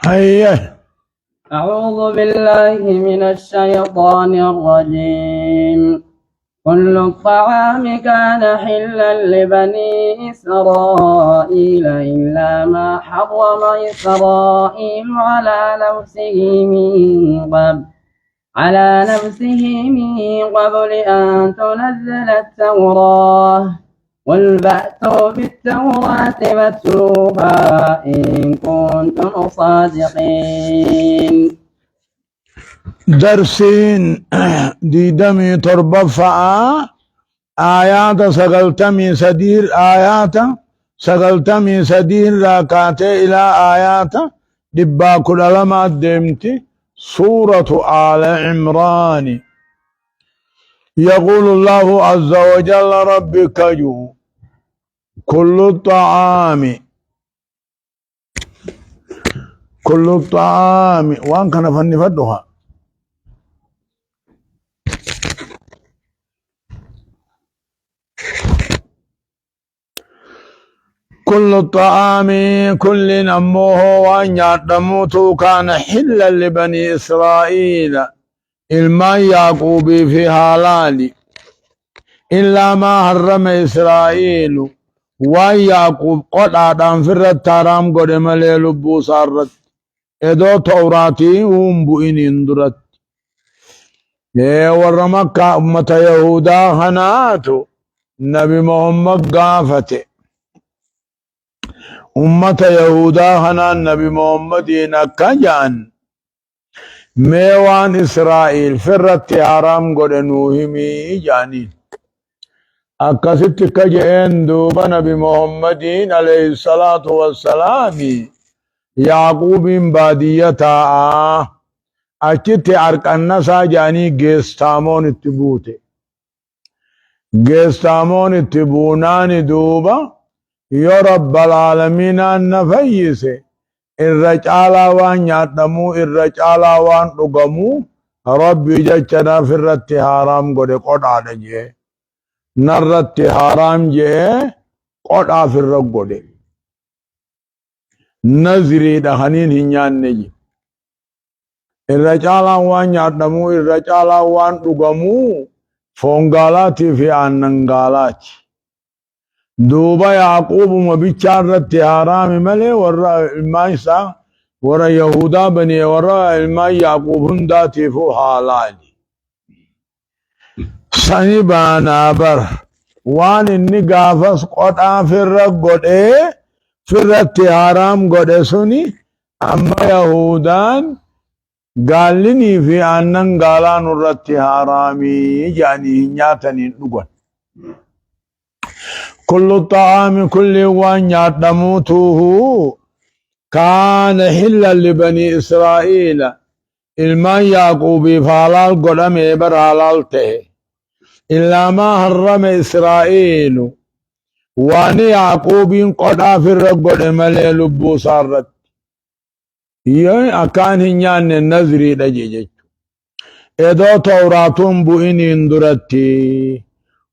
هيا. أعوذ بالله من الشيطان الرجيم. كل الطعام كان حلا لبني إسرائيل إلا ما حرم إسرائيل على نفسه من قبل أن تنزل التوراة. قل فأتوا بالتوراة فاتلوها إن كنتم صادقين. درسين دي دمي تربفع آيات سقلتمي سدير راكات إلى آيات دبا كل لما دمتي سورة آل عمران. يقول الله عز وجل ربك جو كل الطعام وان كان فنفدها كل الطعام كل نموه وان يعدموت كان حلا لبني إسرائيل إلما يعقوب في حلال إلا ما حرم إسرائيل وان يعقوب قد آدم في الترام قد ملي لبو سارت إدو توراتي ومبئن اندرت ورمك أمة يهودا هناتو نبي محمد قافته أمة يهودا هنا نبي محمد نكجان ميوان إسرائيل فرت حرام قد نوهمي جانين أكست كجين دوبا نبي محمد عليه الصلاة والسلام يعقوب باديتا أكت أركنا ساجاني جيستامون اتبونان دوبا يا رب العالمين النفيس الرجال وان يعتمو الرجال وان رقمو ربي جاچنا في الرت حرام قد قد جي نرت حرام جي قد في الرقود نزري دخنين هنيان نجي الرجال وان يعتمو الرجال وان رقمو فونغالاتي في أننغالاتي دوبا يعقوب مبيشارت حرام ملي ورا المايسا ورا يهودا بني ورا الماي يعقوب هنداتي فو حالالي سني بانا بر وان اني غافس قطع في الرقود في الرت حرام قد سني اما يهودان قالني في انن قالان الرت حرامي يعني نياتني نقول كل الطعام كل وان يعدموته كان حلا لبني إسرائيل إلما يعقوب فالال قدم إبر حلالته إلا ما حرم إسرائيل وان يعقوب قد أفر قدم للبو صارت أكان هنيان النظري لجيجت إذا توراتهم بؤين اندرتي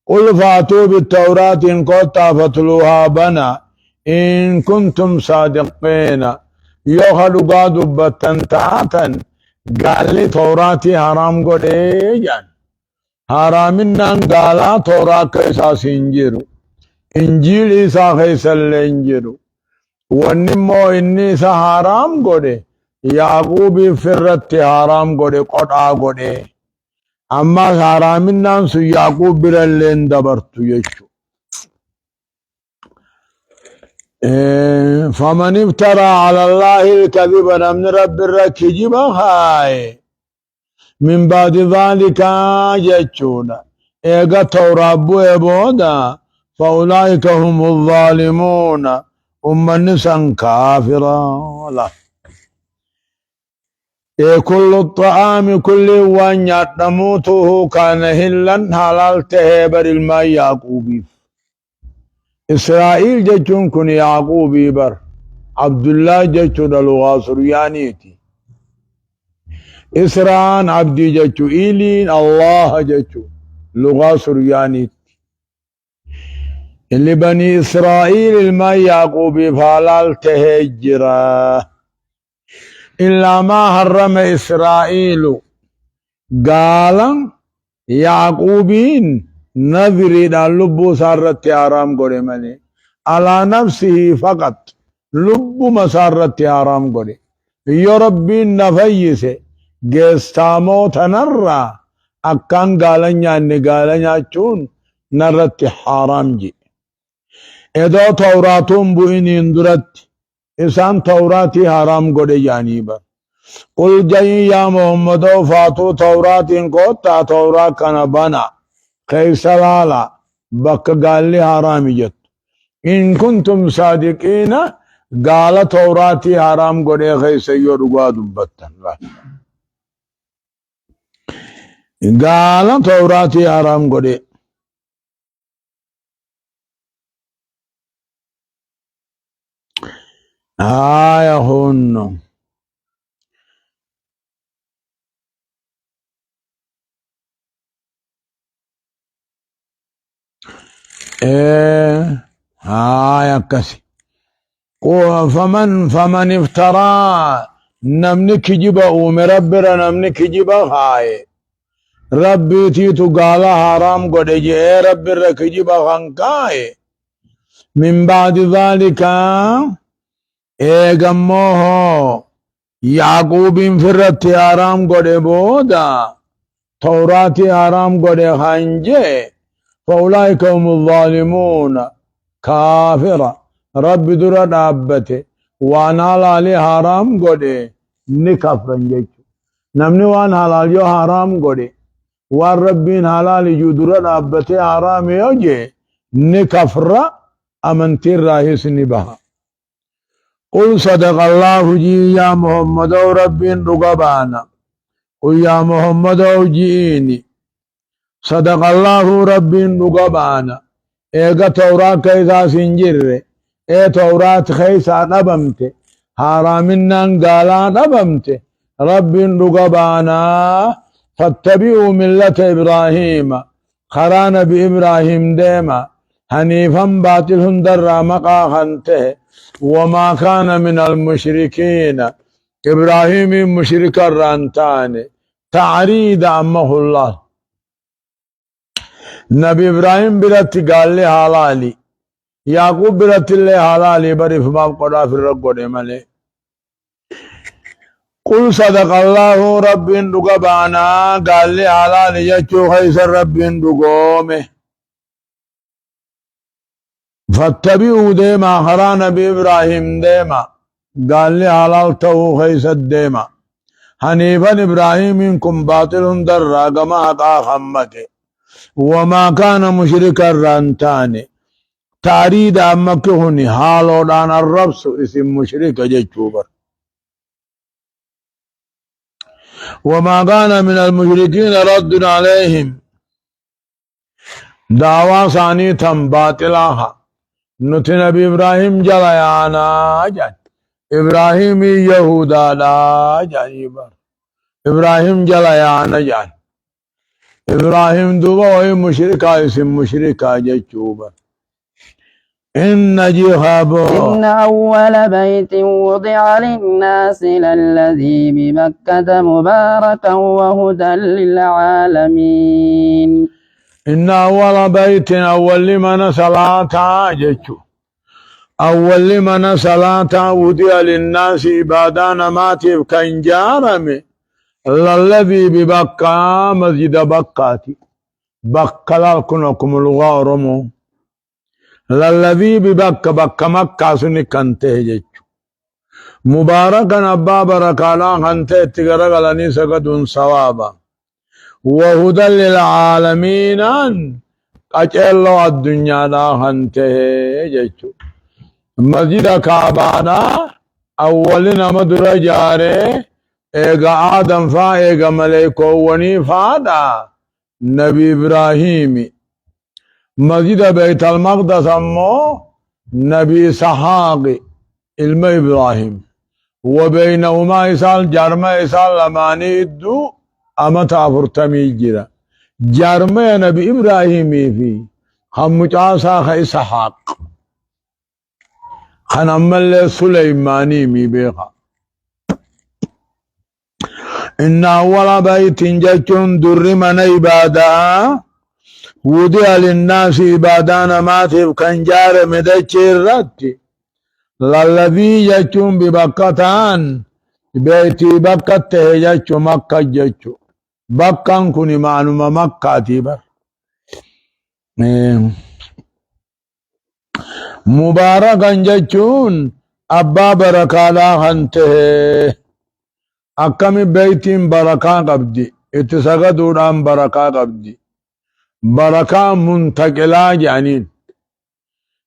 قل فاتوا بالتوراة إن كنت فتلوها بنا إن كنتم صادقين يوخلوا قادوا بتنتعاتا قال لي توراتي حرام قد إيجان حرامنا قالا توراة كيسا سنجروا إنجيل إيسا خيسا لنجروا ونمو إني سا حرام قد يعقوب فرت حرام قد قطع قد أما حرامنا سو يعقوب برلين دبرتو يشو فمن افترى على الله الكذب من رب الركجب هاي من بعد ذلك يجونا إيغا تورابو إبودا فأولئك هم الظالمون النسان كافرا لا كل الطعام كل وان يعتموته كان هلا حلال تهبر الماء يعقوبي إسرائيل جتون كن يعقوبي بر عبد الله جتون لغة سريانيتي إسران عبدي جتو إيلين الله جتو لغة سريانيتي اللي بني إسرائيل الماء يعقوبي فحلال تهجرا إلا ما حرم إسرائيل قال يعقوبين نذري لبو سارت حرام قولي ملي على نفسه فقط لبو مسارت حرام قولي يا ربي نفيسه جستامو تنرى أكان قالنيا چون نرت حرام جي إذا توراتهم بوين اندرت إسان توراتي حرام قولي جانيبا قل جاي يا محمد فاتو تورات قوتا تورات كان بنا خيس لالا بك قال لي حرام جت إن كنتم صادقين قال توراتي حرام قولي خيس يرغوا دبتن قال توراتي حرام قولي آية هنو آية كسي فمن افترى نمنك جبا ومربرا نمنك جبا هاي ربي تيتو قال حرام قد جئ ربي رك جبا خنكاي من بعد ذلك ايغموه يعقوب فرت حرام قد بودا توراتي حرام قد خنجي فأولئك هم الظالمون كافرة رب درا دابته وانا لالي حرام قده نكفرن جيچو نمني وان حلال يو حرام قده وان ربين حلال جو درا دابته حرام يوجي نكفر امنتر راهس نبها قل صدق الله جي يا محمد ربين رقبانا قل يا محمد جيني صدق الله ربين رقبانا ايغا تورات كيسا سنجر تورات خيسا نبمت حرامنا قالا نبمت رب رقبانا فاتبعوا ملة إبراهيم خران بإبراهيم ديما حنيفا باطل هندر مقا خنته وما كان من المشركين إبراهيم مشرك الرانتان تعريد أمه الله نبي إبراهيم برت قال لي حلالي يعقوب برت الله حلالي بري فباب قدا في الرقود ملي قل صدق الله رب رقبانا قال لي حلالي يجو خيس رب رقومه فاتبعوا ديما خران بإبراهيم ديما قال لي حلالته خيس الديما حنيفا إبراهيم منكم باطل در قما قا خمته وما كان مشركا رانتاني تعريد أمكهني حالو دان الربس اسم مشرك جيشوبر وما كان من المشركين رد عليهم دعوى ثانية باطلاها نتنا بإبراهيم جليانا جان إبراهيم يهودا لا جانيبر إبراهيم جليانا جان إبراهيم دوبا وهي مشركة اسم مشركة جيشوبر إن أول بيت وضع للناس للذي بمكة مباركا وهدى للعالمين إن أول بيت أول لمن صلاة جيشو أول لمن صلاة وضع للناس إبادان ماتف كنجارمي للذي ببكة مسجد بكاتي بكة لكنكم لغة رمو للذي ببكة بكة مكة سني كنته جيشو مباركا أبا بركالا كنته تغرغلني سكتون صوابا وهدى للعالمين أجل الدنيا لا كنته جيشو مسجد كعبانا أولنا مدر جاره إيغا آدم فا إيغا ملائكو وني فادا نبي إبراهيم مسجد بيت المقدس أمو نبي إسحاق علم إبراهيم وبينهما إسال جرمى إسال لماني إدو أمتا فرتمي جرا جرمى نبي إبراهيم في خمجاسا إسحاق خنمل سليماني مي بيخا إن أول بيت جتون در من إبادة وضع للناس إبادان ماتف كنجار مدچر رتي للذي جتون ببقتان بيتي بقته جتو مكة جتو بقان كوني معلوم مكة تبر مباركا جتون أبا بركالا خنته أكمي بيتين بركة قبدي اتساقدودان بركة قبدي بركة منتقلا جانين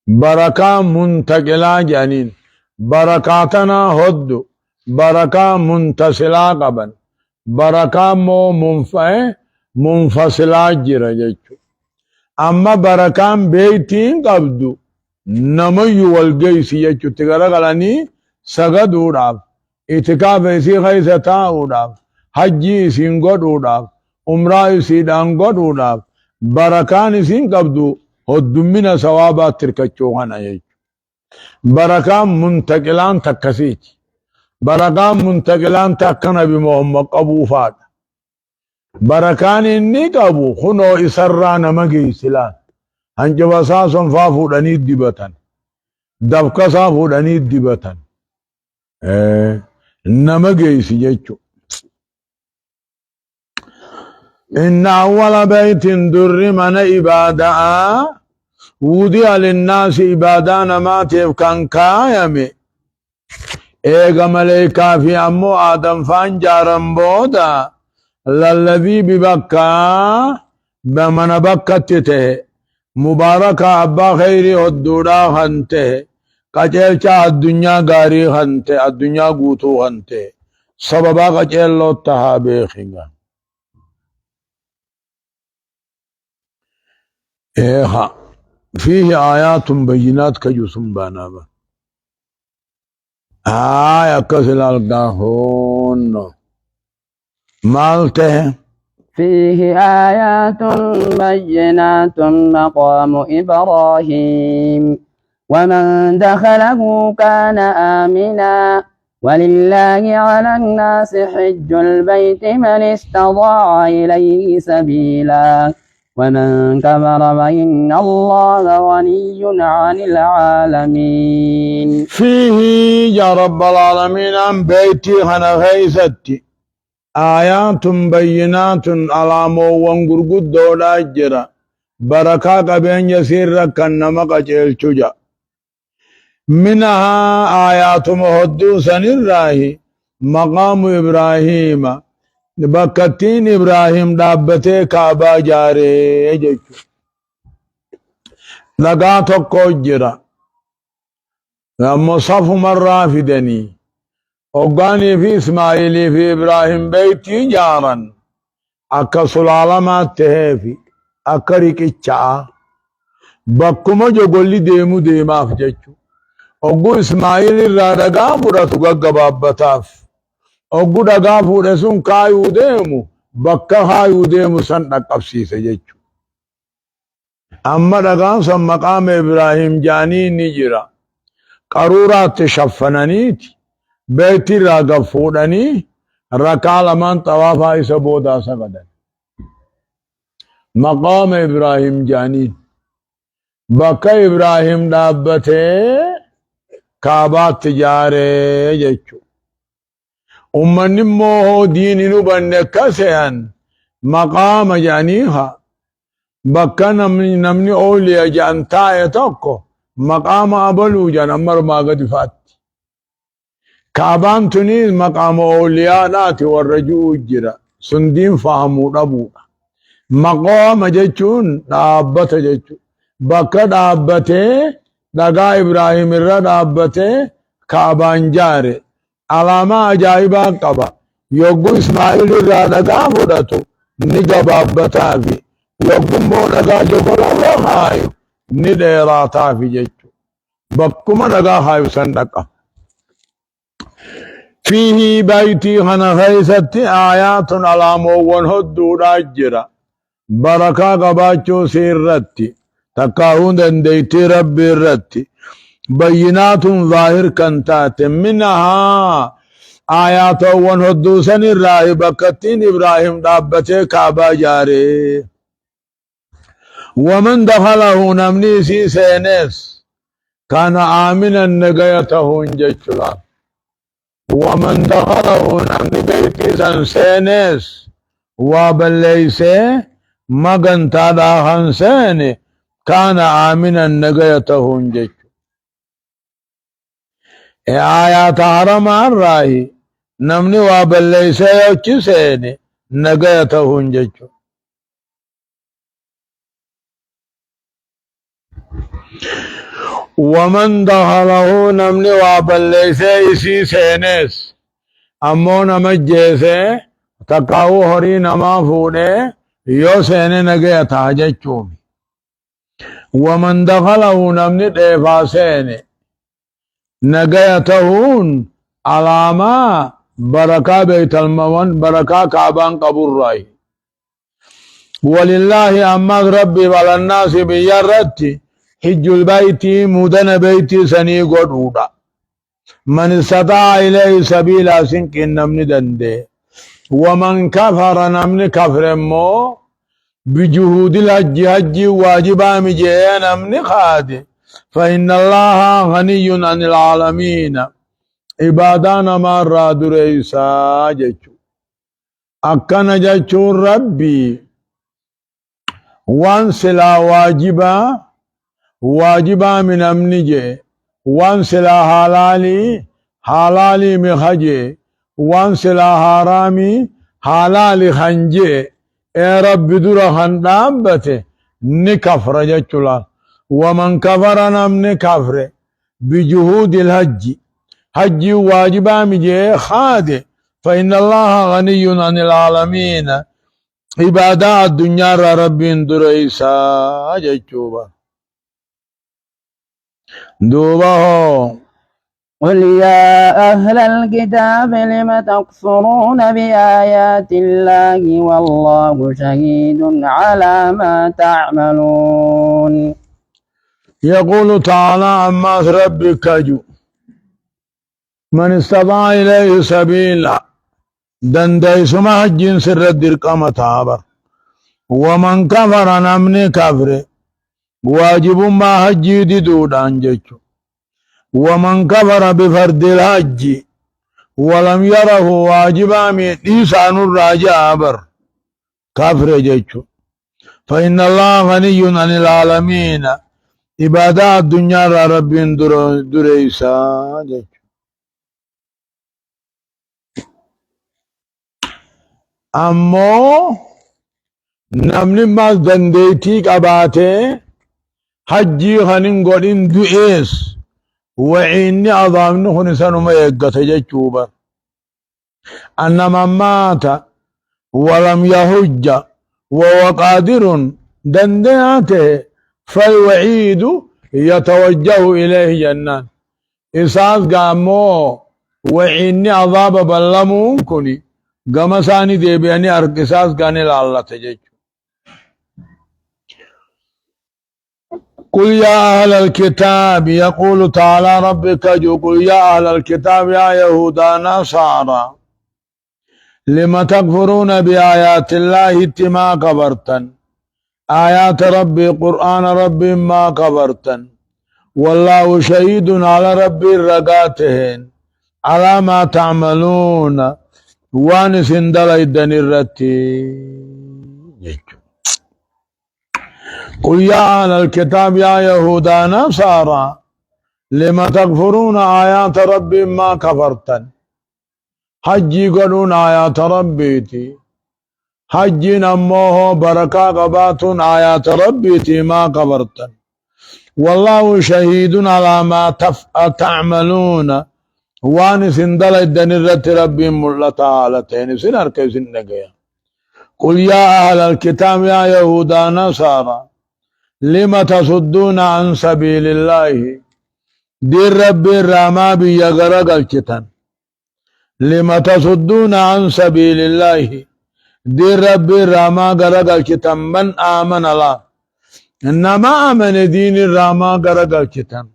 بركة منتقلا جانين بركاتنا هدو بركة منتصلا قبن بركة مو منفصلا جرى جيشو أما بركة بيتين قبدو نمي والقيس جيشو تقرقلني سقدودان اتكاف اسي خيسة تاؤداف حجي اسين قدوداف عمره اسيدان قدوداف بركان اسين قبدو هدومنا ثوابات تركچوهن ايج بركان منتقلان تكسيج بركان منتقلان تكنا بمحمد قبوفات بركان اني قبو خنو اسران مگي سلان هنجبسا سنفافو دنيد دبتن دبكسا فودنيد دبتن نما جيسي جيتشو إن أول بيت در من إبادة وضع للناس إبادان ما تفكن كايمي إيغا ملائكة في أمو آدم فان جارم بودا للذي ببكا بمن بكتته مباركة أبا خيري هدودا خنته قجلچا الدنيا غاري خنته الدنيا غوتو خنته سببا قجلو تهابي خنگا إيها فيه آيات بينات كجسم بانابا آية كسل القاهون مالته فيه آيات بينات مقام إبراهيم ومن دخله كان آمنا ولله على الناس حج البيت من استطاع إليه سبيلا ومن كفر فإن الله غني عن العالمين فيه يا رب العالمين عن بيتي خنا غيستي آيات بينات على موان قرقود دولا جرا بركة قبين يسير كنما قجل چجا منها آيات محدوثا الراهي مقام إبراهيم بكتين إبراهيم دابته كعبة جاري جيچو لغا توكو جرا مصف مرة في دني وقاني في إسماعيلي في إبراهيم بيتي جارا أكا سلالمات تهيفي أكا ريكيچا بكما جو قولي ديمو ديماف جيچو وقو إسماعيل الرادقا فرطو قبابتاف وقو دقا فرسون كايو ديمو بكا خايو ديمو سنتك أبسيس جيچو أما دقا سن مقام إبراهيم جاني نجرا قرورات تشفنانيتي بيتي راقب فوداني ركال من طوافا إسابودا سقدن مقام إبراهيم جانين بكا إبراهيم دابته كعبات تجاري جيچو أمني موهو ديني نبنكسيان مقام جانيها بكا نمني أوليا جانتاية توكو مقام أبلو جان أمر ما قد فات كعبان تنيز مقام أولياء ناتي والرجوع جرا سندين فهمو ربو مقام جيچون دابت جيچو بكا دابته دقا إبراهيم الرا دابته كعبان جاري علامة عجائبا قبا يوغو إسماعيل الرادقا فرطو نقبابتا في يوغو مونقا جفر الله خايو نديراتا في جيشو بكما نقا خايو سندقا فيه بيتي خنا خيست آيات على موون هدو راجرا بركا قباچو سيرتي تكاهون دنديتي ربي الرتي بينات ظاهر كنتات منها آيات ون هدوسن الراهي بكتين إبراهيم دابته كعبا جاري ومن دخله نمني سي سينس كان آمنا نقيته انججلا ومن دخله نمني بيتي سن سينس وبليسي مغن تادا خنسيني كان آمنا نقيته انججلا آيات حرم الراهي نمني وابليسي يوچي سيني نقيته انججلا ومن دخله نمني وابليسي سي سينس امو نمجيسي تقاو هري نما فوده يو سيني نقيته جچوم ومن دخله نمني ديفا سيني نقيتهون علامة بركة بيت المون بركة كعبان قبر راي ولله أماد ربي والناس بيارتي حج البيت مدن بيتي سني قدودا من استطاع إليه سبيلا سنك نمني دنده ومن كفر نمني كفر مو بجهود الحج حج واجبا مجيه نمني خاده فإن الله غني عن العالمين عبادانا مرة دريسا جچو أكنا جچو ربي وان سلا واجبا من أمنجي وان سلا حلالي مخجي وان سلا حلالي خنجي اے رب در خندامبته نكفر جچو لال ومن كفر نمن كفر بجهود الحج حج واجبا مجي خاده فإن الله غني عن العالمين عبادة الدنيا رب دريسا جچوبا دوبا قل يا أهل الكتاب لم تكفرون بآيات الله والله شهيد على ما تعملون يقول تعالى أما ربك جو من استطاع إليه سبيلا دندي سما حجين سر الدرقام تابر ومن كفر نمني كفر واجب ما حجي دي دودان جچو ومن كفر بفرد الحج ولم يره واجبا من إيسان الراجع بر كفر جچو فإن الله غني عن العالمين عبادة الدنيا رب دريسا جچو امو نمني ما دنديتي قباته حجي خنين قولين دوئيس وعيني أضامنه نسانما يقته جچوبا أنما مات ولم يهج وهو قادر دندياته فالوعيد يتوجه إليه جنان إساس قامو وعيني عذاب بلمون كني قام ساني دي بياني إساس قاني لالله تجج قل يا أهل الكتاب يقول تعالى ربك جو قل يا أهل الكتاب يا يهودا نصارى لما تكفرون بآيات الله اتما كبرتن آيات ربي قرآن ربي ما كبرتن والله شهيد على ربي الرقاتهن على ما تعملون وانس اندل ايدن الرتي قل يا أهل الكتاب يا يهودا نصارى لما تكفرون آيات ربي ما كفرتن حجي قلون آيات ربيتي حجي نموه بركة قباتون آيات ربيتي ما كفرتن والله شهيد على ما تعملون وان سندل الدن الرت ربي ملتا علتين سنر كيف سنجيا قل يا أهل الكتاب يا يهودا نصارى لما تصدون عن سبيل الله دير ربي الرما بيغرق الكتان لما تصدون عن سبيل الله دير ربي الرما غرق الكتان من آمن الله إنما آمن دين الرما غرق الكتان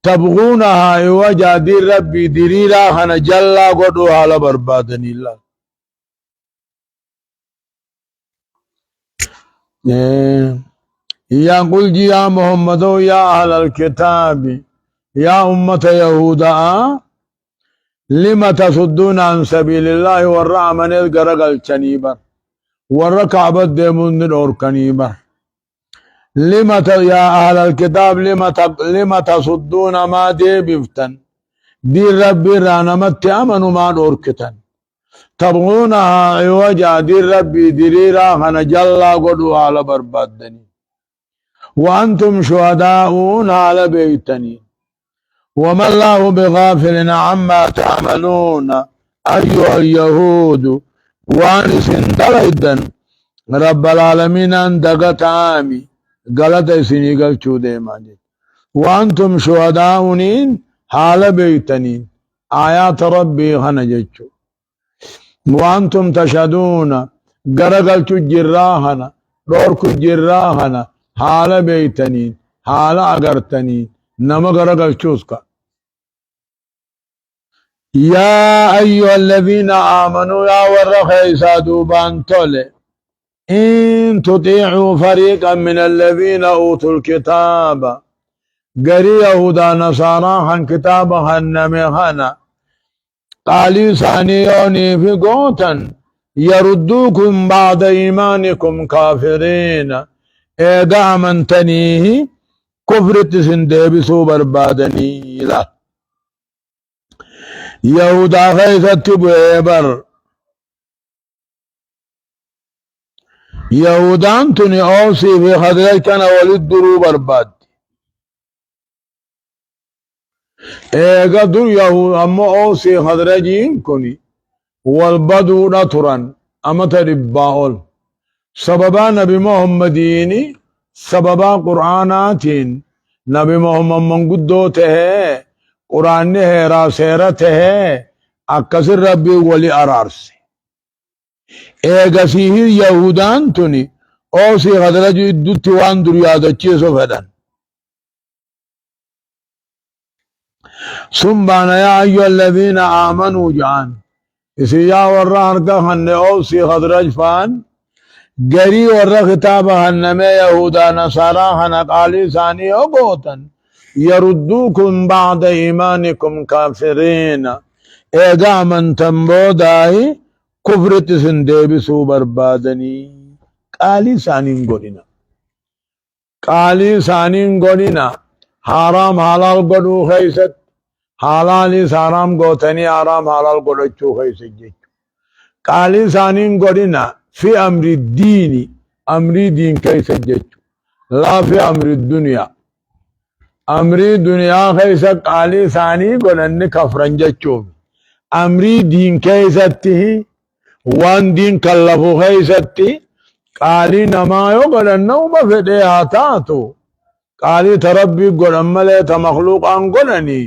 تبغونها وجا دير ربي ديريرا خنا جلا قدوها لبربادني الله يا قل يا محمد يا أهل الكتاب يا أمة يهودا لما تصدون عن سبيل الله والرعمن القرق الشنيبر والركعب الدمون الأور كنيبر لما يا أهل الكتاب لما تصدون ما دي بفتن دي ربي رانا مت أمنوا ما نوركتن تبغونها عوجا دي ربي دريرا خنا جلا قدوا على بربادني وأنتم شهداؤون على بيتني وما الله بغافل عما تعملون أيها اليهود وانس دليدا رب العالمين أندقت عامي قالت سني قلتو ديما وأنتم شهداؤنين حال بيتنين آيات ربي خنجتشو وأنتم تشهدون قرقلتو جراهنا دوركو جراهنا حال بيتنين حال أقرتنين نما قرقلتوسكا يا أيها الذين آمنوا يا ورخيسا دوبان تولي إن تطيعوا فريقا من الذين أوتوا الكتاب قري يهودا نصارى خان كتابا نميخانا قالي ثانيوني في قوتا يردوكم بعد إيمانكم كافرين إيقا من تنيه كفرت سندبسوا بربادني لا يهودا خيثت بيبر يهودان تني أوصي في خدرج كان ولد درو برباد إيقا در يهود أما أوصي خدرجين كني والبدو نطرا أما ترباول سببا نبي محمديني سببا قرآناتين نبي محمد من قدوته قرآن هيرا سيرته أكسر ربي ولي أرارسي إيقا سيه يهودان تني أوصي خدرج إدوتي وان دريادة چيسو فدن سنبانا يا أيها الذين آمنوا جان إسيا ورّا هرقا خن أوصي خدرج فان قري ورّا خطابا خنمي يهودا نصارا خنق آلي ثاني أقوتا يردوكم بعد إيمانكم كافرين إيقا من تنبوداي كفرت سندبسوا بربادني قالي ثانين قولنا قالي ثانين قولنا حرام حلال قدو خيست حلالي حرام قوتني حرام حلال قدو خيست قالي ثانين قولنا في أمر الدين أمر دين كيست لا في أمر الدنيا أمر الدنيا خيست قالي ثاني قولن كفرن جتشو أمر دين كيسته وان دين كلفو خيستي قالي نما يقولن نوم فديها تاتو قالي تربي قولن مليت مخلوق أن قولني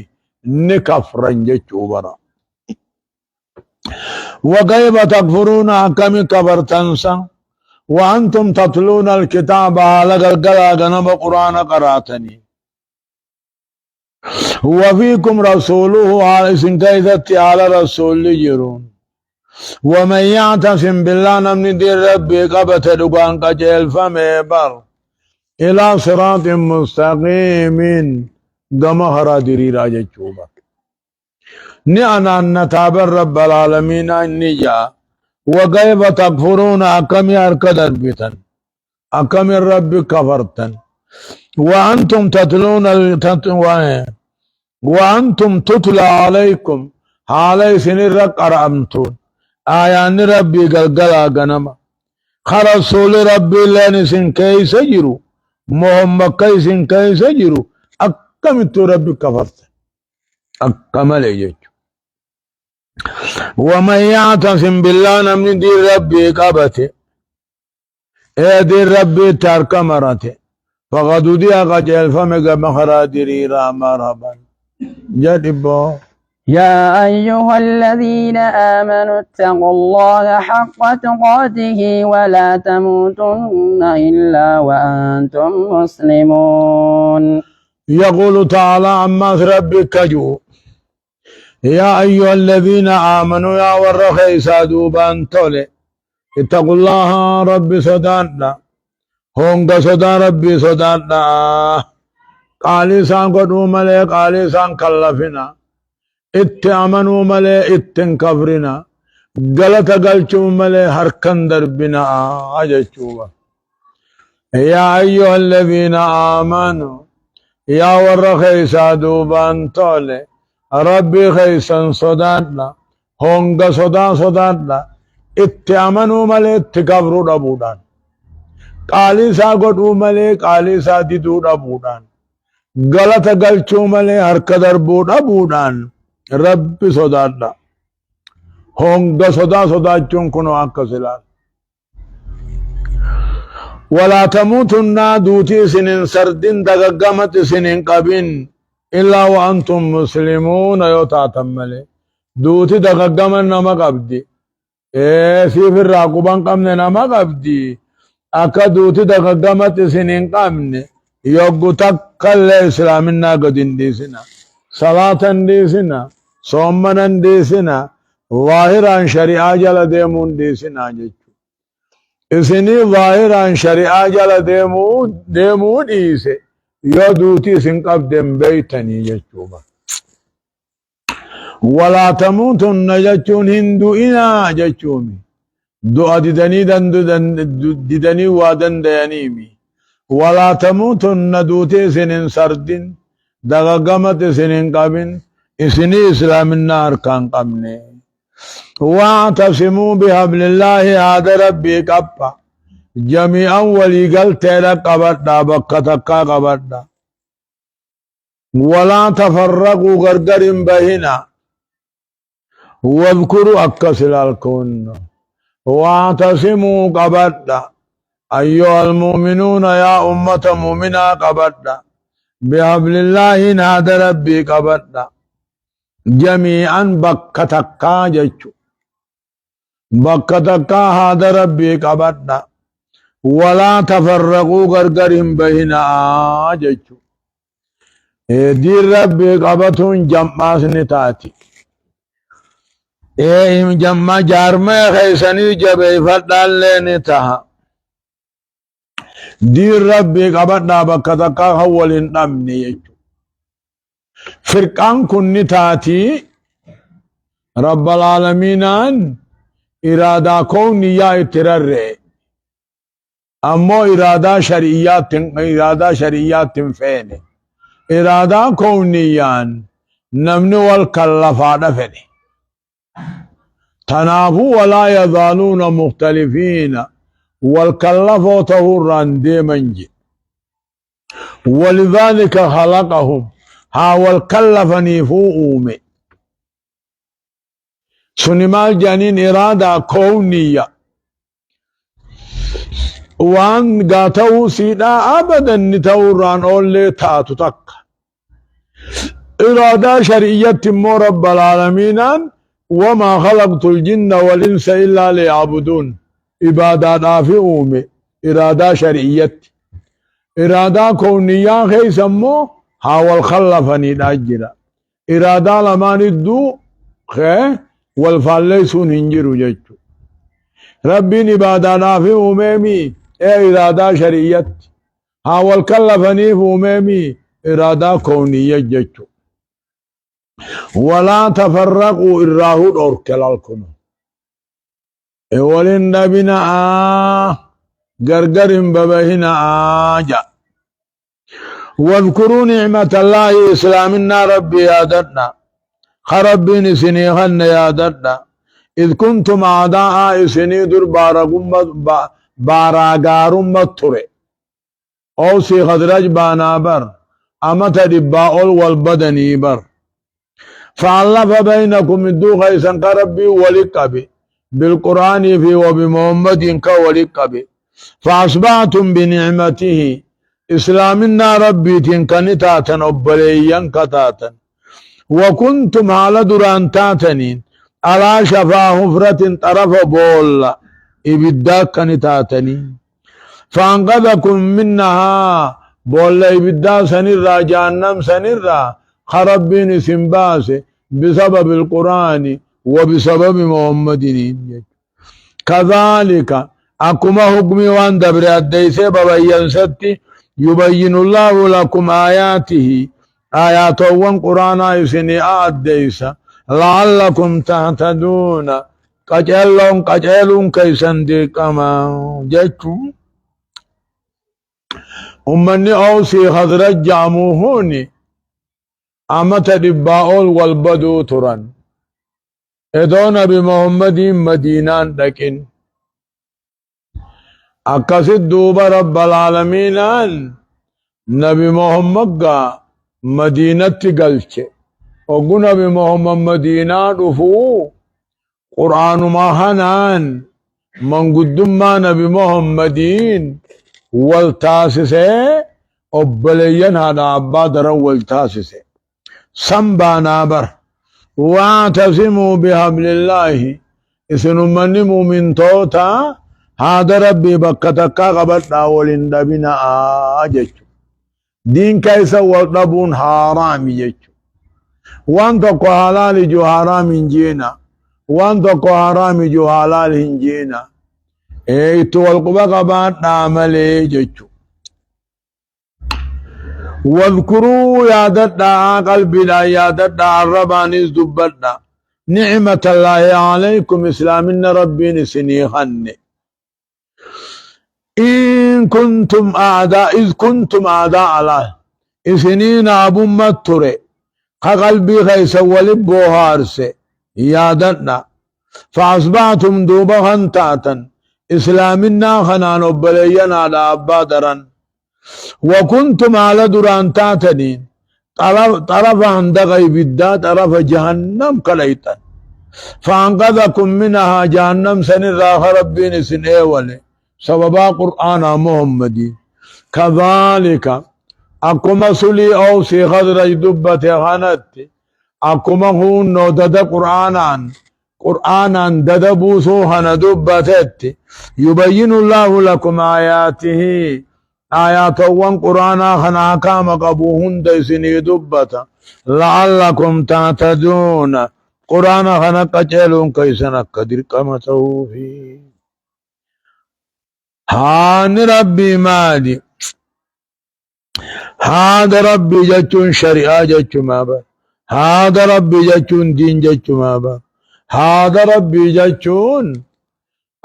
نكفرن جتشو برا وكيف تكفرون كم كبرتنسا وأنتم تتلون الكتاب على قلقلا جنب قرآن قراتني وفيكم رسوله على سنكيثتي على رسول يجرون ومن يعتصم بالله نمن دير ربي قبت دقان قجل فميبر إلى صراط مستقيم قمهر ديري راجة چوبا نعنا نتابر رب العالمين النجا وكيف تكفرون أكم يركدر بيتن أكم الرب كفرتن وأنتم تتلون وأنتم تتلى عليكم علي سنرق أرأمتون آيان ربي قلقلا غنما خرسول ربي لين سن كيس جرو محمد كيس كيس جرو أكملت ربي كفرت أكمل يجو ومن يعتصم بالله نمن دين ربي قبته ايه دين ربي ترك مرته فقد ودي قجل فمق مخرا دريرا مرحبا جدبو يا أيها الذين آمنوا اتقوا الله حق تقاته ولا تموتن إلا وأنتم مسلمون. يقول تعالى عما ربك جو يا أيها الذين آمنوا يا ورخي سادوبان تولي اتقوا الله ربي صدانا هونغ صدا ربي صدانا قالي سان قدو ملي قالي سان كلفنا اتعمنوا ملي اتنكفرنا غلط قلچو ملي هركن دربنا آجچو يا أيها الذين آمنوا يا ورخي سادوبان تولي ربي خيسن صدانا هونغ صدانا اتعمنوا ملي اتكفروا ربودان قالي سا قدو ملي قالي سا ديدو ربودان غلط قلچو ملي هرك دربو ربودان ربي صدانا هونغ صداچون كنو آكسلال ولا تموتن دوتي سنين سردين دققمت سنين قبين إلا وأنتم مسلمون يوتا ملي دوتي دققمت نما قبدي إيه سيف الراقبان قمنا نما قبدي أكا دوتي دققمت سنين قمنا يوغو تقل إسلامنا قدين ديسنا صلاة ديسنا صومنا ديسنا ظاهرا شريعة جل ديمون ديسنا جيجو إسني ظاهرا شريعة جل ديمون إيسي يدوتي سنقب دم بيتني جيجوبا ولا تموتن جيجون هندو إنا جيجومي دعا ددني وادن ديانيمي ولا تموتن دوتي سنين سردين دغغمت سنين قبن إسني إسلام النار كان قبني واعتصموا بحبل الله هذا ربي قبا جميعا ولي قلت لك قبدا بكتك قبدا ولا تفرقوا غرغر بهنا واذكروا أكسل الكون واعتصموا قبدا أيها المؤمنون يا أمة مؤمنة قبدا بحبل الله هذا ربي قبدا جميعا بكتك جيشو بكتك هذا ربي قبدا ولا تفرقوا غرغرهم بينا جيشو دير ربي قبتون جمعاس نتاتي جمع جارمي خيساني جبه فردان لنتها دير ربي قبتنا بكتك هولين نمني جيشو فرقان كن نتاتي رب العالمين إرادة كونية اترره أمو إرادة شرعيات فين إرادة كونية نمن والكلفة فين تنافوا ولا يزالون مختلفين والكلفة تهران ديمنجي ولذلك خلقهم ها والكلفني فوقومي سنمال جانين إرادة كونية وان قاتو سيدا أبدا نتوران أولي تاتو تك إرادة شرعية مو رب العالمين وما خلقت الجن والإنس إلا ليعبدون إبادات آفئومي إرادة شرعية إرادة كونية خيس مو حاول خلفني الأجرة إرادة لما ندو خي والفاليسون هنجروا جيجو ربي إبادة في أمامي إرادة شرعية حاول خلفني في أمامي إرادة كونية جيجو ولا تفرقوا إراه الأركل الكنو ولن بنا غرغر ببهنا آجا واذكروا نعمة الله إسلامنا ربي يادتنا خربين سنيخن يادتنا إذ كنتم أعداء سني در باراغارم مطري أو سي خدرج بانابر أمت دباء والبدني بر فألف بينكم الدو غيسا كربي ولقبي بالقرآن في وبمحمد كولقبي فأصبحتم بنعمته إسلامنا ربي تنكنتا تنبليا كتاتا وكنتم على دران تاتنين على شفا حفرة طرف بولا إبدا كنتاتنين فانقذكم منها بولا إبدا سنرى جهنم سنرى خربين سنباسي بسبب القرآن وبسبب محمد كذلك أكما حكمي وان دبر الديسي ببين ستي يبين الله لكم آياته آيات وان قرآن يسني الديسة لعلكم تهتدون قجلون كيسن ديكما جيتو أمني أوسي خضرت جاموهوني أمت دباؤل والبدو تران إدون بمحمد مدينان لكن أكسد دوب رب العالمين نبي محمد مدينة قلت وقو نبي محمد مدينة رفو قرآن ما هنان من قدم ما نبي محمدين والتاسسة أبليين هذا عبادر والتاسسة سنبا نابر واعتصموا بحبل الله اسنو من مؤمن توتا هذا ربي بكتك قبط اولين دبنا اجج دين كيسا والطبون حرام يجج وانتو كو حلال جو حرام جينا وانتو كو حرام جو حلال جينا ايتو والقبا قبط عملي جج واذكروا يا ددا قلبي لا يا ددا الربانيز دبدا نعمة الله عليكم إسلامنا ربي نسنيخن إن كنتم أعداء إذ كنتم أعداء الله إسنين أبو متري قلبي خيس ولبو هارس يا ددا فأصبحتم دوبا خنتاتا إسلامنا خنان وبلينا على أبادرا وكنتم على دران تاتنين طرف عند غيب الدا طرف جهنم كليتا فانقذكم منها جهنم سنرى ربين سن ايوالي سببا قرآن محمدي كذلك أكما سلي أو سي خضرج دبت غنت أكما هون دد قرآنا دد بوسوهن دبتت يبين الله لكم آياته آيات وان قرآن خنا كام قبوهن ديسني دبتا لعلكم تعتدون قرآن خنا قجلون كيسنا قدر كما توفي هان ربي مالي هذا ربي جتون شريعة جتون مابا هذا ربي جتون دين جتون مابا هذا ربي جتون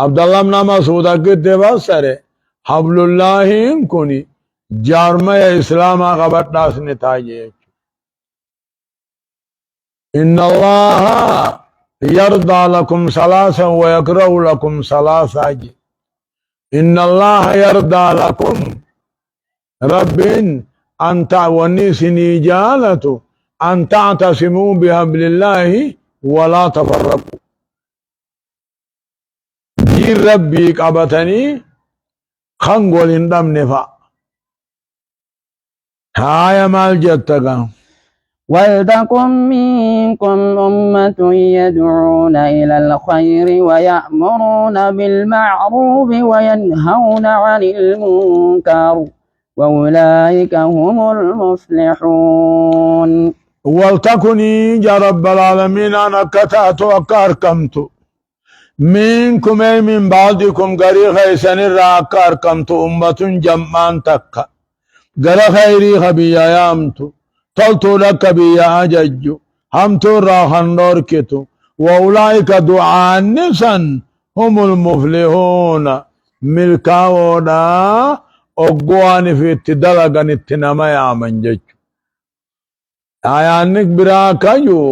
عبد الله بن مسعود قد بسره حبل الله كوني جارما اسلام قبط ناس نتاجه ان الله يرضى لكم ثلاثا ويكره لكم ثلاثا ان الله يرضى لكم رب ان تعوني سنيجالة ان تعتصموا بحبل الله ولا تفرقوا جير ربي قبطني خنقول اندم نفع هاي مال جتك ولتكن منكم أمة يدعون إلى الخير ويأمرون بالمعروف وينهون عن المنكر وأولئك هم المفلحون ولتكن يا رب العالمين أنا كتأت وكاركمت منكم أي من بعضكم غري خيسن الراكاركمت أمة جمعان تكا غرا خيري خبيا يامتو تلتو لك بيا أججو همتو راخن نوركتو وأولئك دعاء نسن هم المفلحون ملكاونا أقواني في اتدلغن اتنما يامن ججو آيانك براكيو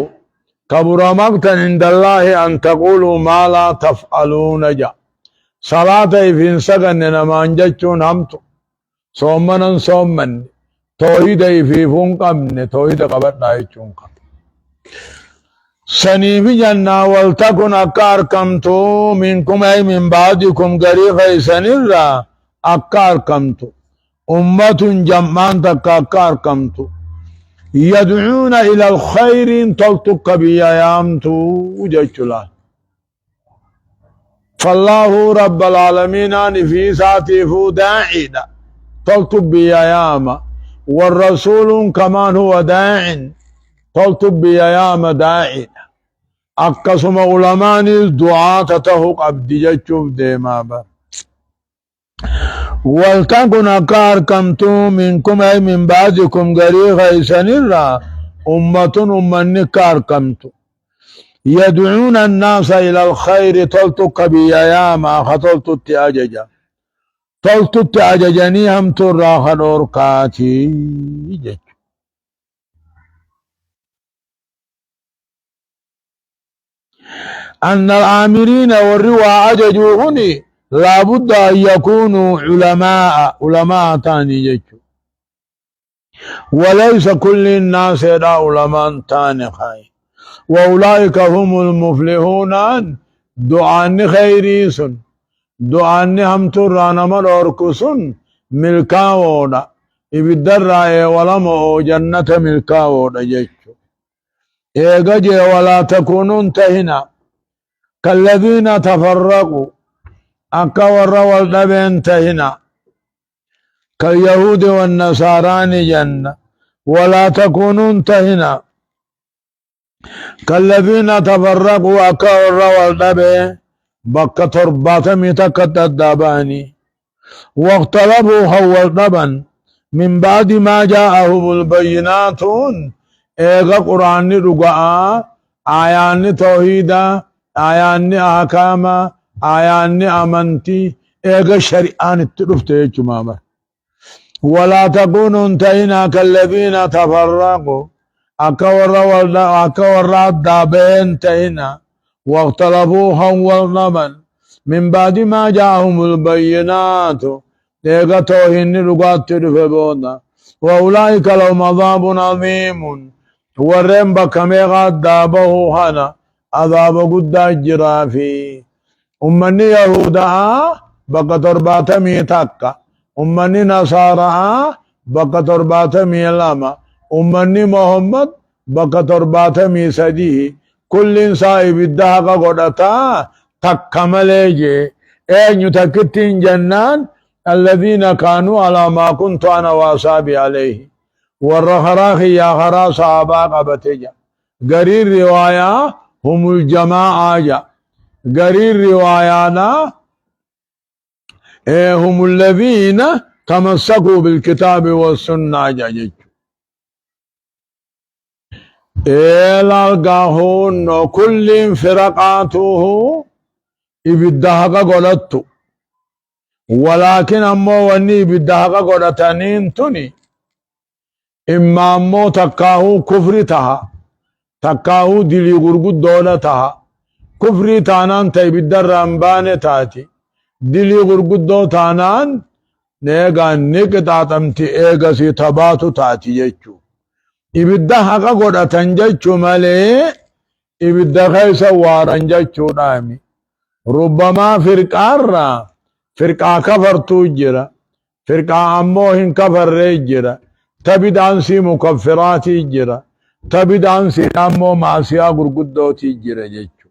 كبر مقتا عند الله أن تقولوا ما لا تفعلون جا صلاة في سجن نمان ججون همتو صومنا صومن توحيد في فون قمن توحيد قبر نايچون قم سنيف جنة ولتكن أكاركمتو منكم أي من بعدكم قريبا سنرا أكاركمتو أمة جمعان تكاركمتو يدعون إلى الخير تلتق بيامتو جيشلا فالله رب العالمين في ساتف داعنا تلتق بياما والرسول كمان هو داع تلتق بياما داعنا أقسم علمان الدعاء تتهق عبد جيشوف ديما بر ولتكن أكاركمتو منكم أي من بعدكم قريغا سنرا أمة أمني كاركمتو يدعون الناس إلى الخير تلتك بياما خطلت التأججا تلت التأججني هم ترى خدوركاتي أن العامرين والروى عججوهني لابد أن يكونوا علماء تاني جيجو وليس كل الناس يدع علماء تاني خاي وأولئك هم المفلحون دعان خيريسن دعان هم ترانا مروركسن ملكاونا إبدر ولمو جنة ملكاونا جيجو إيجاجي ولا تكونوا انتهنا كالذين تفرقوا أكور والدبين تهنا كاليهود والنصاران جنة ولا تكونوا انتهنا كالذين تفرقوا أكور والدبين بك ترباتمي تكت الداباني واختلفوا هو الدبن من بعد ما جاءهم البينات إيغا قرآن رقاء آيان توحيدا آيان أحكاما آيان أمنتي إيغا شريعان التلفت يجماما ولا تكونوا انتهينا كالذين تفرقوا أكور الدابين انتهينا واختلفوا هو النبن من بعد ما جاءهم البينات إيغا توحيني رقات تلفبونا وأولئك لهم عذاب عظيم ورم بكميغا دابه هنا عذاب قد الجرافي أمني يهودا بقى ترباتمي تكا أمني نصارى بقى ترباتمي لما أمني محمد بقى ترباتمي سديه كل صاحب الدهق قدتا تكا مليجي أين يتكتين جنان الذين كانوا على ما كنت أنا وأصحابي عليه والرخراخي يا خرا صحابا قبتجا قرير رواية هم الجماعة جا قرير روايانا هم الذين تمسكوا بالكتاب والسنة جاجج الالقاهون كل فرقاته ابدها قلت ولكن امو وني ابدها قلتنين تني اما امو تكاهو كفرتها تكاهو دلي غرغد دولتها كفري تانان تيبد الرمبان تاتي دلي غرغد دو تانان نيغا نيكتا تمتي ايغا سي تباتو تاتي جيچو ابدا حقا قدتن جيچو مالي ابدا خيسا وارن جيچو دامي ربما فرقا كفرتو جرا فرقا اموهن كفر رجرا تبدانسي مكفراتي جرا تبدانسي امو معسيا غرغدوتي جرا جيچو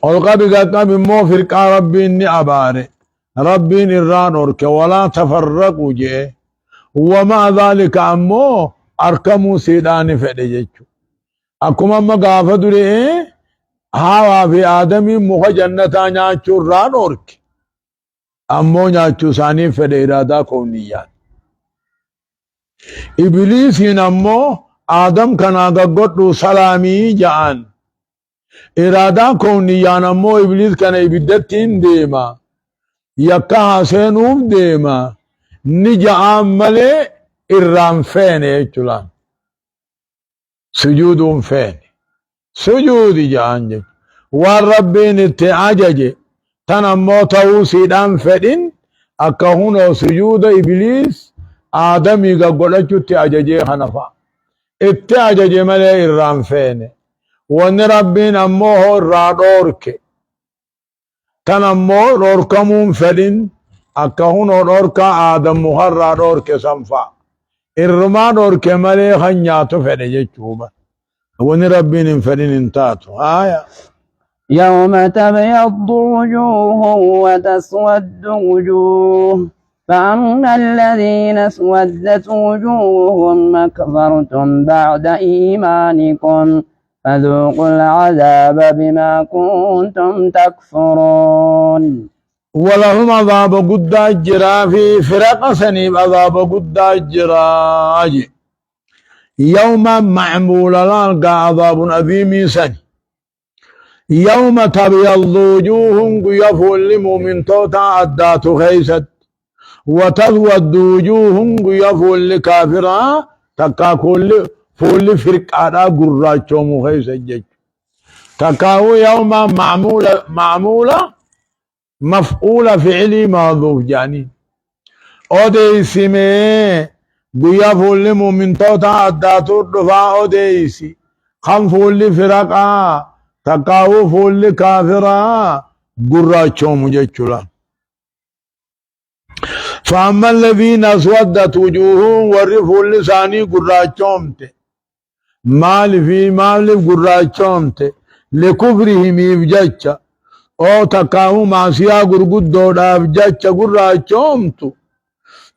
القبي مو فرقا ربي اني اباري ربي نران ورك ولا تفرقوا جي ومع ذلك امو اركموا سيدان فدي جيچو اكما ما غافدري هاوا في آدمي مخ جنتا ناچو ران ورك امو ناچو ساني فدي ارادا كونيان إبليس نمو آدم كنا قدو سلامي جان إرادا كونيان امو إبليس كنا إبدتين ديما يكا حسينوف ديما نجعام ملي إرام فين يجلان سجودهم فين سجود جان والربين اتعاجج تنمو توسيدان فدين أكهونو سجود إبليس آدمي قلتو تأججي خنفا اتعج جمال إرام فين وان ربين أموه الرادورك تنمو روركمون فدين أكهون روركا آدم مهر رادورك سنفع إرما دورك مالي خنياتو فدي جوبا وان ربين فدين انتاتو آية يوم تبيض وجوه وتسود وجوه فأما الذين اسودت وجوههم أكفرتم بعد إيمانكم فذوقوا العذاب بما كنتم تكفرون ولهم عذاب قد أجرا في فرق سنيب عذاب قد أجرا يوم معمول لالقى عذاب أذيم سني يوم تبيض وجوه يفول لمؤمن توتا عدات خيست وتسود وجوه يفول لكافرا تكا كل فول فرقادا قراچو مخيست تكاو يوم معمولة مفعول فعلي معذوف جاني اوديسي مي بيا فول مؤمن توتا عداتو دفا اوديسي خم فول فرقا تقاو فول كافرا قراچو مجچولا فاما الذين اسودت وجوههم ورفوا لساني قراچومت مال في مال قراچومت لكفرهم يفجچ او تقاو معصيا غرغدو دافجچ قراچومت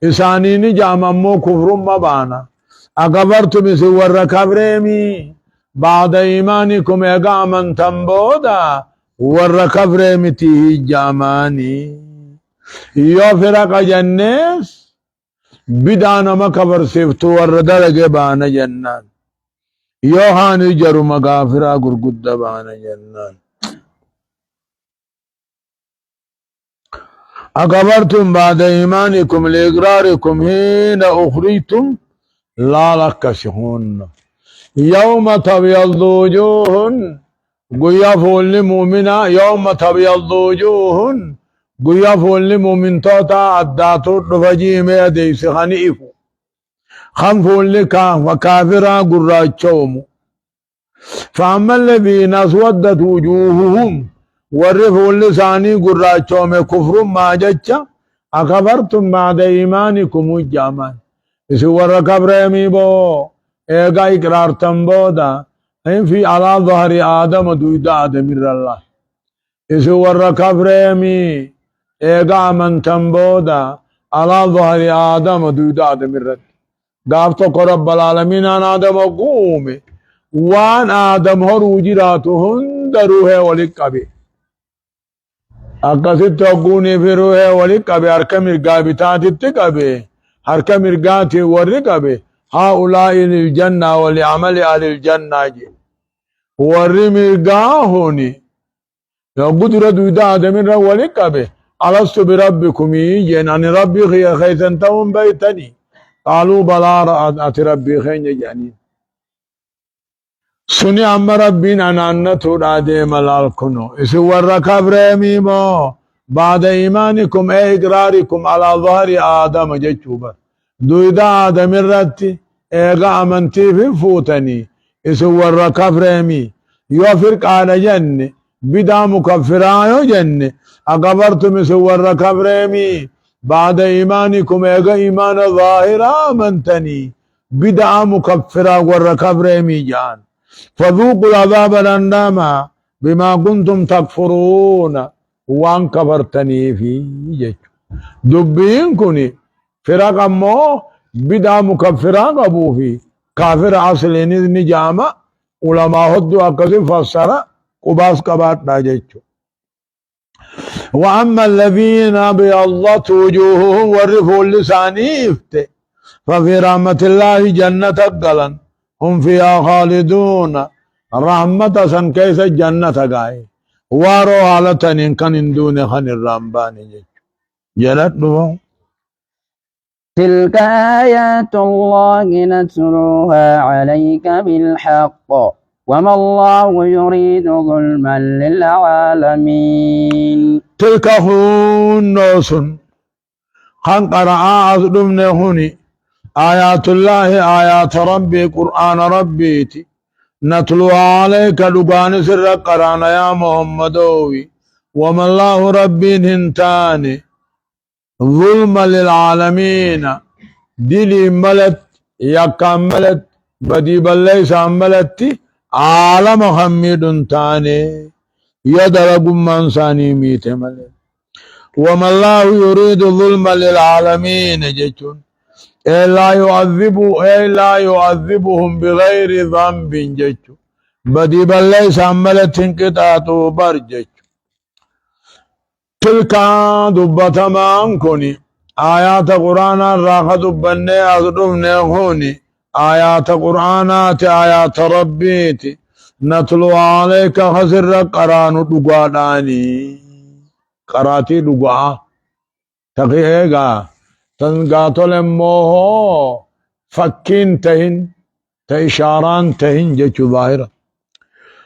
إسانيني جاممو كفر مبانا أكبرتم سور كفريمي بعد إيمانكم إقاما تنبودا ور كفريمي تيه جاماني يو فرق جنس بدانا ما كفر سفتو ور درق بانا جنان يو هاني جرو مغافرا قرقود بانا جنان أكبرتم بعد إيمانكم لإقراركم حين أخرجتم لا لكشهون يوم تبيض وجوه قياف لمؤمنا يوم تبيض وجوه قياف لمؤمن توتا عداتو رفجيم يديس خنئفو خنف لكا وكافرا قراچوم فأما الذين اسودت وجوههم ورفوا اللساني قراچوم كفر ما جچا أكبرتم بعد إيمانكم الجامان إسور كبرمي بو إيغا إقرار تنبودا إن في على ظهر آدم دويدا آدم الله إسور كبرمي إيغا من تنبودا على ظهر آدم دويدا آدم الرد قافتو رب العالمين عن آدم قومي وان آدم هروجراتهن دروه ولقبه akkasitti hogguuni firuhe wali qabe harka mirgaa bitaatitti qabe harka mirgaati warri qabe haa'ulaa'i liljanna wali amali ahliljanna je warri mirgaa huni yoggu dura duyda adamirra wali qabe alastu birabbikumii jeen ani rabbi khiyya khaysan ta'un baytani qaaluu balaa ati rabbii keenya jedhaniin سني أما ربين أنانتو رادي ملال كنو إسي ورّا كبريمي مو بعد إيمانكم أي إقراركم على ظهر آدم جيشوبا دويدا آدم الرتي إيقا أمنتي في فوتني إسي ورّا كبريمي يوفرق على جنة بدا مكفران جنة أقبرتم إسي ورّا كبريمي بعد إيمانكم إيقا إيمان ظاهر آمنتني بدا مكفران ورّا كبريمي جان فذوقوا العذاب الأنداما بما كنتم تكفرون وان كفرتني في دبين كوني فرق امو بدا مكفران ابو في كافر عسلين نجامة علماء هدو اكسي فسر قباس كبات ناجيچو وأما الذين بيضت وجوههم ورفوا اللسانيفت ففي رحمة الله جنة قلن هم فيها خالدون رحمة سن كيس جنة قاي وارو حالتن إن كان دون خن الرمباني جلت له تلك آيات الله نتلوها عليك بالحق وما الله يريد ظلما للعالمين تلك هون نوس خن قرآ أصدمن هوني آيات الله آيات ربي قرآن ربيتي نتلوها عليك لقان سر قرانا يا محمدوي وما الله ربي هنتاني ظلم للعالمين دلي ملت يكام ملت بدي بليس ملتي عالم حميد تاني يدرق من ثاني ميت ملت وما الله يريد ظلم للعالمين جتون لا يعذبهم بغير ذنب جتو بدي بليس ملت انقطاعه برجت تلك دبتمان كوني آيات قرآن راخ دبني أصدفني هوني آيات قرآنات آيات ربيتي نتلو عليك خسر قرآن دقاداني قراتي دقاء تقيقا تنقاتل موهو فكين تهن تإشاران تهن جيشو ظاهرة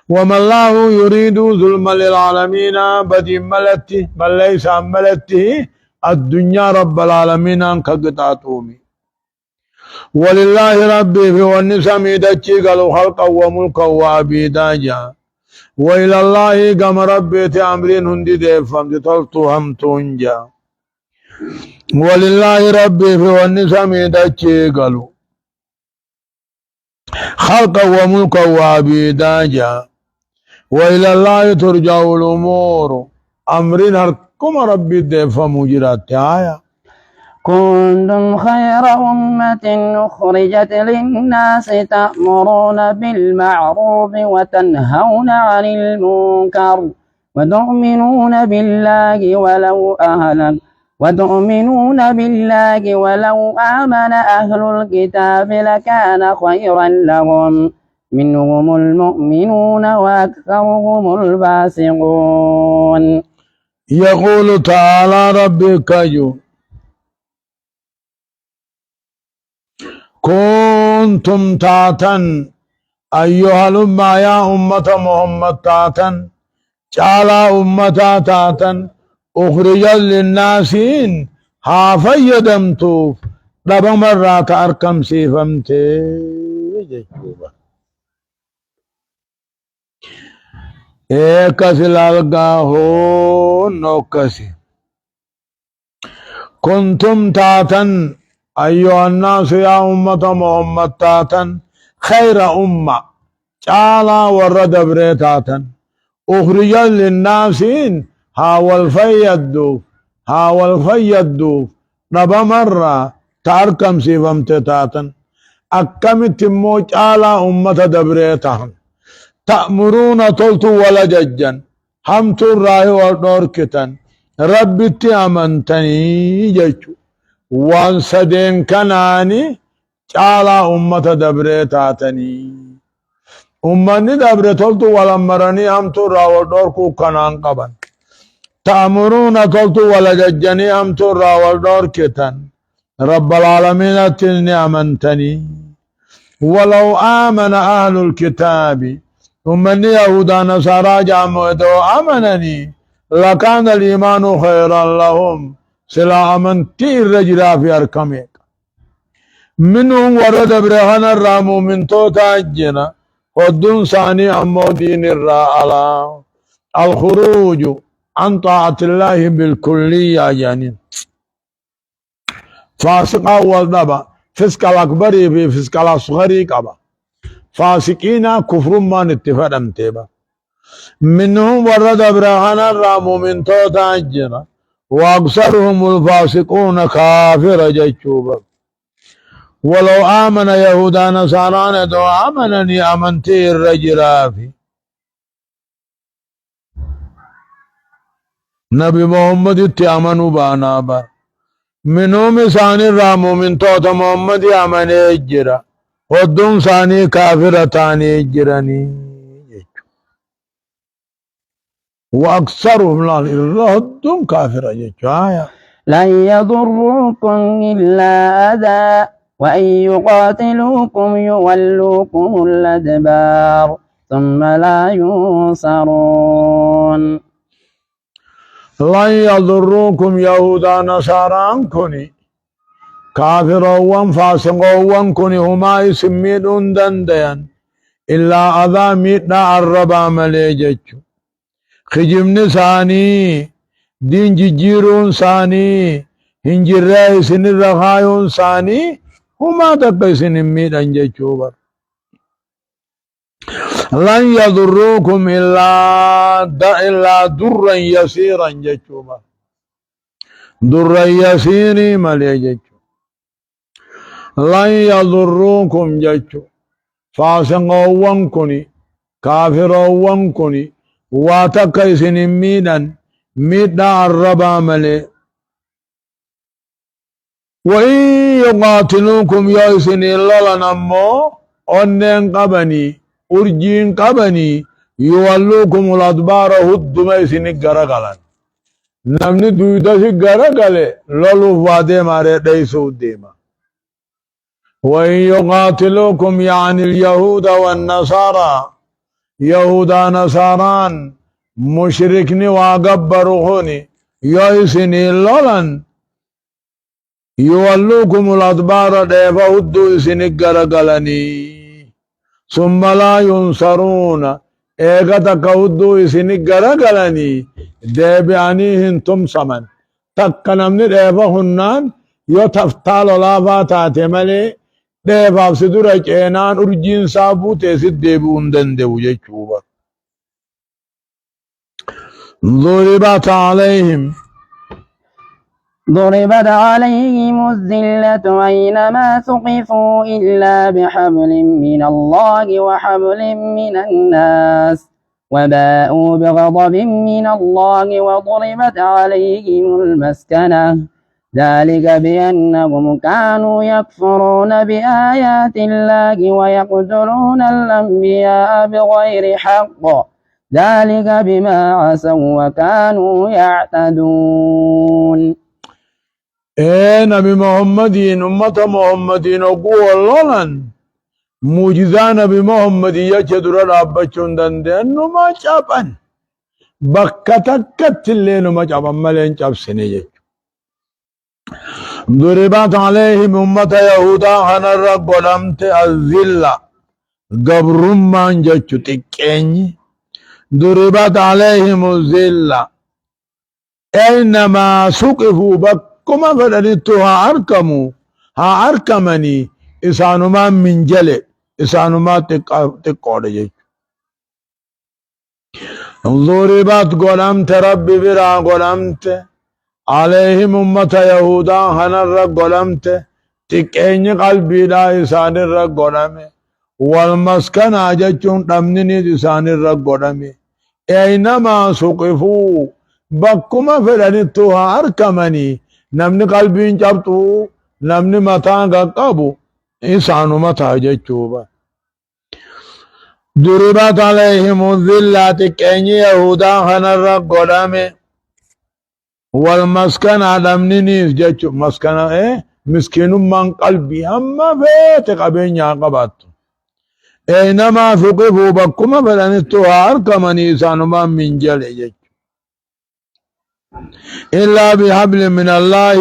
وما الله يريد ظلم للعالمين بدي ملتي بل ليس ملته الدنيا رب العالمين كقطعتومي ولله ربي في والنساء ميدتشي قالوا خلقا وملكا وعبيدا جا وإلى الله قام ربي تأمرين هندي ديفهم تطلتو هم تونجا ولله ربي في والنساء ميدتشي قالوا خلقا وملكا وعبيدا جا وإلى الله ترجع الأمور أمرين هركم ربي ديفا مجرات آية كنتم خير أمة أخرجت للناس تأمرون بالمعروف وتنهون عن المنكر وتؤمنون بالله ولو آمن أهل الكتاب لكان خيرا لهم منهم المؤمنون وأكثرهم الفاسقون. يقول تعالى ربك كنتم تاتا أيها الأمة يا أمة محمد تاتا جعل أمة تاتا أخرجا للناسين ها فيدمتوف دبا مرات أركم سيفمتي جيشوبا كسي لالغا هو نوكسي كنتم تاتا أيها الناس يا أمة محمد تاتا خير أمة جعلا ورد بريتاتا أخرجا للناسين ها والفيدو نبا مرة تاركم سيفمت تاتا أكمت مو جعلا أمة دبريتاهم تأمرون تلتو ولا ججا همت الراي والدوركتا ربي تأمنتني ججو وان سدين كناني جعلا أمة دبريتاتني أمني دبريتولتو ولا مرني همت الراي والدوركو كنان قبن تأمرون تلتو ولا ججني همت الراي والدوركتا رب العالمين تني أمنتني ولو آمن أهل الكتاب ثم أن يهودا نصارى جامعوا أمنني لكان الإيمان خيرا لهم سلا أمنتي الرجل في أركمك منهم ورد برهن الرامو من توتا الجنة ودون ثاني أمو دين الرألا الخروج عن طاعة الله بالكلية يعني فاسق أول دبا فسق الأكبر في فسق الأصغر كبا فاسقين كفر ما نتفاد امتبا منهم ورد برهانا رامو من توتا الجنة وأكثرهم الفاسقون كافر جيشوبا ولو آمن يهودا نصاران دو آمنني أمنتي الرجرافي نبي محمد اتعمنوا بانابا منهم ثاني رامو من توتا محمد أمن اجرا ودون ثاني كافرتاني اجراني وأكثرهم لا ردون كافر آية لن يضروكم إلا أذى وإن يقاتلوكم يولوكم الأدبار ثم لا ينصرون. لن يضروكم يهودا نصارى كوني كافرون فاسقون كن هما اسميدون دندين إلا أذا ميتنا الربا مليجج خجمن ثاني دين جيرون ثاني هنجر سن الرخايون ثاني هما تقسن ميدان جچوبر لن يضروكم إلا درا يسيرا جچوبر درا يسيري مليجج لن يضروكم جچو فاسقون كني كافرون كني واتقسن ميدان ميدنا الربا ملي وإن يقاتلوكم يأسن الله نمو أنين قبني أرجين قبني يولوكم الأدبار هدوم يسن غرقلن نمني دويدا سي غرقل لولو فادي ماري ديسو ديما وإن يقاتلوكم يعني اليهود والنصارى يهودا نصاران مشركني وقبرهوني يأسن الله يولوكم الأدبار ديفا هدو سنقر قلني ثم لا ينصرون ايغتك هدو سنقر قلني ديبعنيهن تمسمن تقنمني ديفا هنان يتفتال لافا تاتمالي ديفا بسدر اجينان ارجين سابو تيسد ديبون دندو يجوبا ضربت عليهم ضربت عليهم الذلة أينما ثقفوا إلا بحبل من الله وحبل من الناس وباءوا بغضب من الله وضربت عليهم المسكنة ذلك بأنهم كانوا يكفرون بآيات الله ويقتلون الأنبياء بغير حق ذلك بما عصوا وكانوا يعتدون. نبي محمدين أمة محمدين وقوة اللولن موجزة نبي محمد يجدر رابچون دندن نما چابن بكتكت اللي نما چابن ملين چاب سنيجي ضربت عليهم أمة يهودا هنر قدمت الذلة قبرمان جچو تكيني ضربت عليهم الذلة أينما سقفوا كما فدنتو ها أركمني إسانما من جلي إسانما تقود جي ضربت قلمت ربي برا قلمت عليهم أمة يهودا هنر قلمت تكيني قلبي لا إسان الرقلم والمسكن جچون تمنيني إسان الرقلم أينما سقفوا بكما فدنتو ها أركمني نمني قلبين جابتو نمني متان قابو إنسانو متا جيچوبا ضربت عليهم الذلة كأن يهودا هنر قدامي والمسكن نمني نيس جيچو مسكن مسكين من قلبي أما فيت قبين ياقباتو أينما ثقفوا بكما فلنتو أركمني إنسانو من جل جيچو إلا بحبل من الله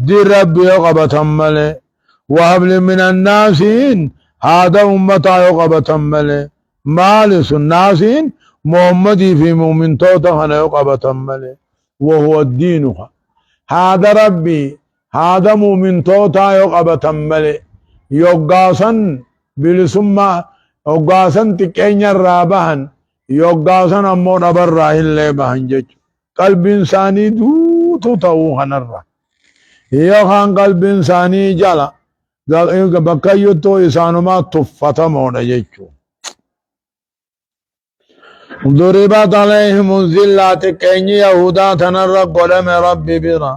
دي ربي يقبة ملي وحبل من الناس هذا أمتا يقبة ملي مالس الناس محمد في مؤمن توتهن يقبة ملي وهو الدينها هذا ربي هذا مؤمن توتا يقبة ملي يقاسا بلسمة يقاسا تكين الرابهن يقاسا أمور أبراه اللي بهن جج قلب إنساني دوتو تاو هنرّا يوخان قلب إنساني جالا بكيوتو إسانو ما تفتا مونا جيچو ضربت عليهم الذلات كيني يهودا تنرّا قدم ربي برا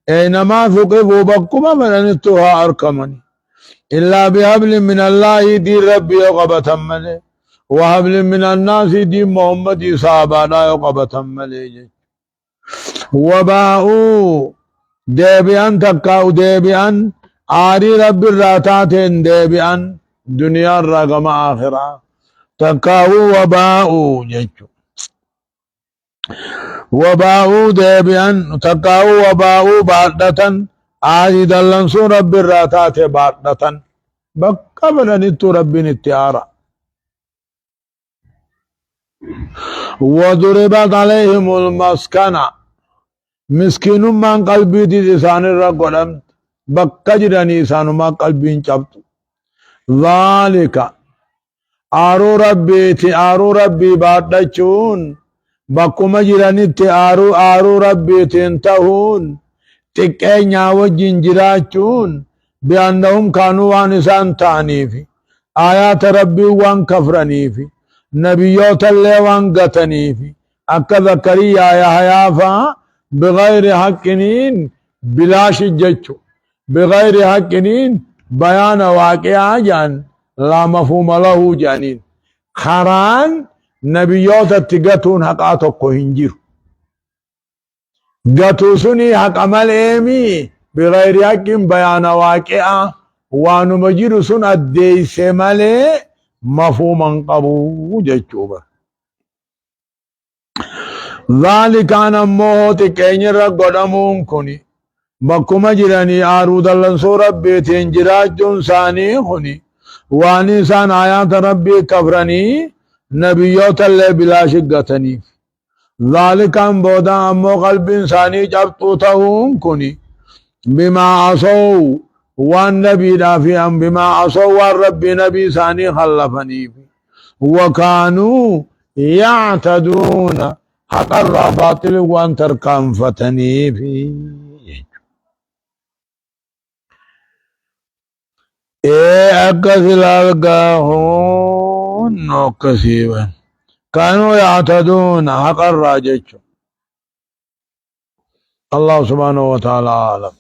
أينما ثقفوا بكما فلنتوها أركمني إلا بحبل من الله دي ربي يقبة ملي وحبل من الناس دي محمد صحابانا يقبة ملي وباءوا ديبيان تكاو ديبيان آري رب الراتاتين ديبيان دنيا الرقم آخرة تكاو وباءوا جيشو وباءوا ديبيان تكاو وباءوا بعدة آدي دلنسو رب الراتات باردة بقبل نتو رب نتيارا وضربت عليهم المسكنة مسكين من قلبي دي لسان الرقلم بقجرني سان ما قلبين شبط ذلك آرو ربي باردچون بقما جرانيت آرو ربي تنتهون تكينيا وجين جراچون بأنهم كانوا وانسان تانيفي آيات ربي وان كفرنيفي نبيوت اللي وان قتنيفي أكا ذكريا يا حيافا بغير حقنين بلاش ججو بغير حقنين بيان واقعا جان لا مفهوم له جانين خران نبيوت التقاتون حقاتك هنجير قاتوسني حق عمل ايمي بغير حق بيان واقعا وانو مجير سن الديس مالي مفهوما قبو ججوبا ذلك أنا موت كين رقدمون كوني بكما جراني آرود اللنسو ربي تنجراج جنساني خوني واني سان آيات ربي كفرني نبيوت اللي بلا شقتني ذلك أن بودا أمو قلب إنساني جبتو تهون كوني بما عصوا وان نبي دافي أم بما عصوا وان ربي نبي ساني خلفني وكانوا يعتدون حق الراباطل وان تركان فتني في أكسل ألقاهون نوكسيبا كانوا يعتدون حق الراجج الله سبحانه وتعالى أعلم